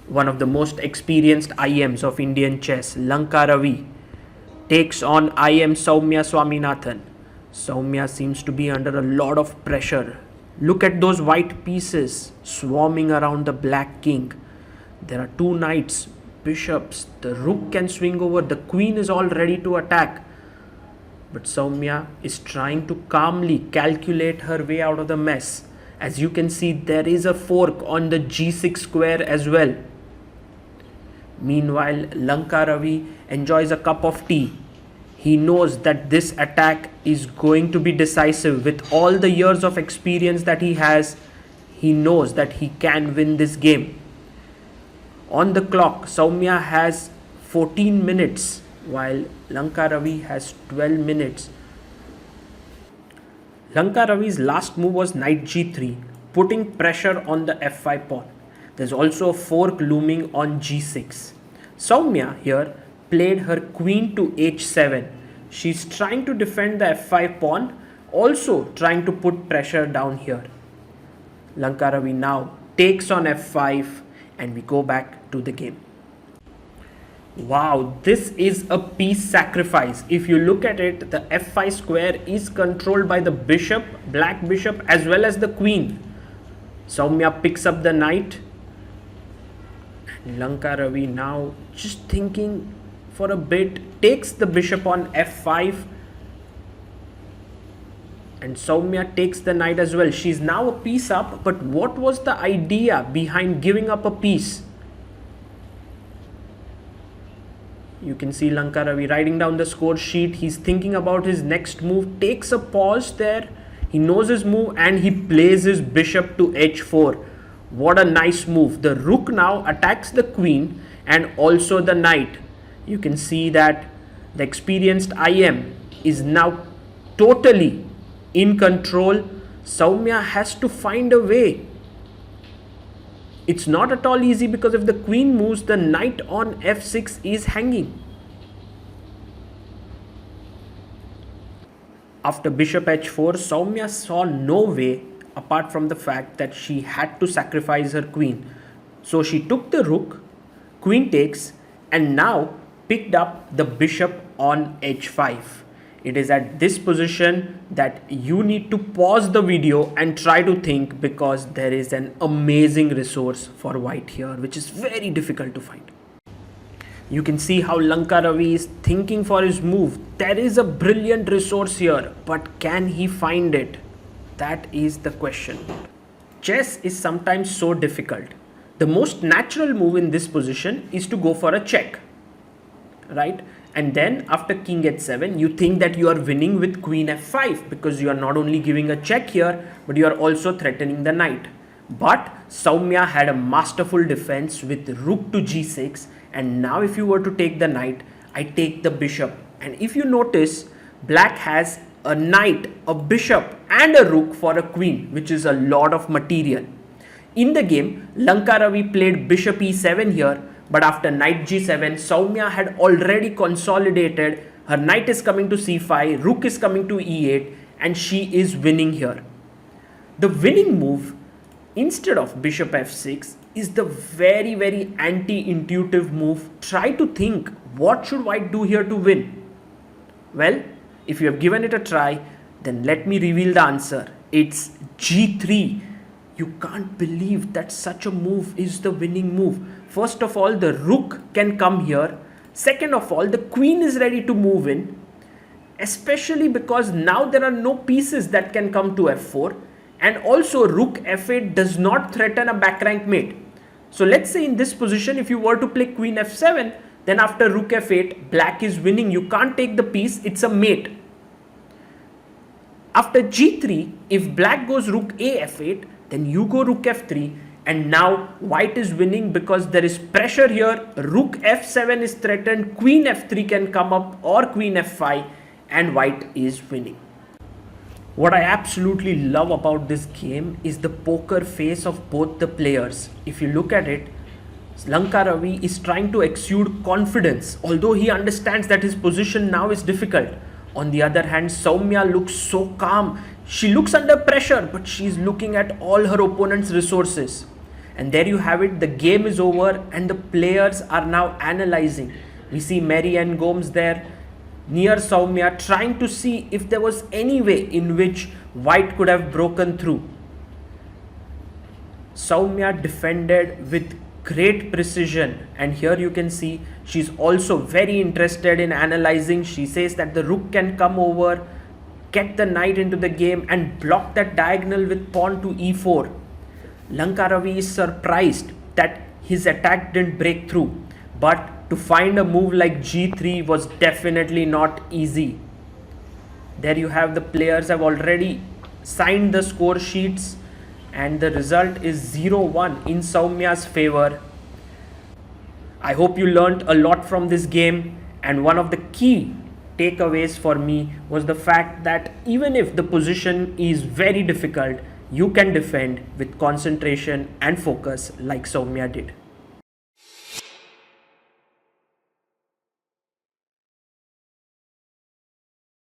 One of the most experienced IMs of Indian chess, Lanka Ravi, takes on IM Soumya Swaminathan. Soumya seems to be under a lot of pressure. Look at those white pieces swarming around the black king. There are two knights, bishops, the rook can swing over, the queen is all ready to attack. But Soumya is trying to calmly calculate her way out of the mess. As you can see, there is a fork on the g6 square as well. Meanwhile, Lanka Ravi enjoys a cup of tea. He knows that this attack is going to be decisive. With all the years of experience that he has, he knows that he can win this game. On the clock, Soumya has 14 minutes while Lanka Ravi has 12 minutes. Lanka Ravi's last move was knight g3, putting pressure on the f5 pawn. There's also a fork looming on g6. Soumya here played her queen to h7. She's trying to defend the f5 pawn, also trying to put pressure down here. Lanka Ravi now takes on f5 and we go back to the game. Wow, this is a piece sacrifice. If you look at it, the f5 square is controlled by the bishop, black bishop, as well as the queen. Soumya picks up the knight. And Lanka Ravi now just thinking for a bit, takes the bishop on f5. And Soumya takes the knight as well. She's now a piece up, but what was the idea behind giving up a piece? You can see Lanka Ravi writing down the score sheet. He's thinking about his next move, takes a pause there. He knows his move and he plays his bishop to h4. What a nice move. The rook now attacks the queen and also the knight. You can see that the experienced IM is now totally in control. Soumya has to find a way. It's not at all easy because if the queen moves, the knight on f6 is hanging. After bishop h4, Soumya saw no way apart from the fact that she had to sacrifice her queen. So she took the rook, queen takes, and now picked up the bishop on h5. It is at this position that you need to pause the video and try to think, because there is an amazing resource for white here which is very difficult to find. You can see how Lanka Ravi is thinking for his move. There is a brilliant resource here, but can he find it? That is the question. Chess is sometimes so difficult. The most natural move in this position is to go for a check, right? And then after king h7, you think that you are winning with queen f5 because you are not only giving a check here, but you are also threatening the knight. But Soumya had a masterful defense with rook to g6, and now if you were to take the knight, I take the bishop. And if you notice, black has a knight, a bishop and a rook for a queen, which is a lot of material. In the game, Lanka Ravi played bishop e7 here, but after knight g7, Soumya had already consolidated. Her knight is coming to c5, rook is coming to e8, and she is winning here. The winning move, instead of bishop f6, is the very anti-intuitive move. Try to think, what should white do here to win? Well, if you have given it a try, then let me reveal the answer. It's g3. You can't believe that such a move is the winning move. First of all, the rook can come here. Second of all, the queen is ready to move in, especially because now there are no pieces that can come to f4, and also rook f8 does not threaten a back rank mate. So let's say in this position, if you were to play queen f7, then after rook f8, black is winning. You can't take the piece, it's a mate. After g3, if black goes rook a f8, then you go rook f3, and now white is winning because there is pressure here. Rook f7 is threatened, queen f3 can come up, or queen f5, and white is winning. What I absolutely love about this game is the poker face of both the players. If you look at it, Lanka Ravi is trying to exude confidence, although he understands that his position now is difficult. On the other hand, Soumya looks so calm. She looks under pressure, but she's looking at all her opponent's resources. And there you have it, the game is over and the players are now analyzing. We see Mary Ann Gomes there near Soumya, trying to see if there was any way in which white could have broken through. Soumya defended with great precision, and here you can see she's also very interested in analyzing. She says that the rook can come over, get the knight into the game and block that diagonal with pawn to e4. Lanka Ravi is surprised that his attack didn't break through, but to find a move like g3 was definitely not easy. There you have, the players have already signed the score sheets and the result is 0-1 in Soumya's favor. I hope you learnt a lot from this game, and one of the key takeaways for me was the fact that even if the position is very difficult, you can defend with concentration and focus like Soumya did.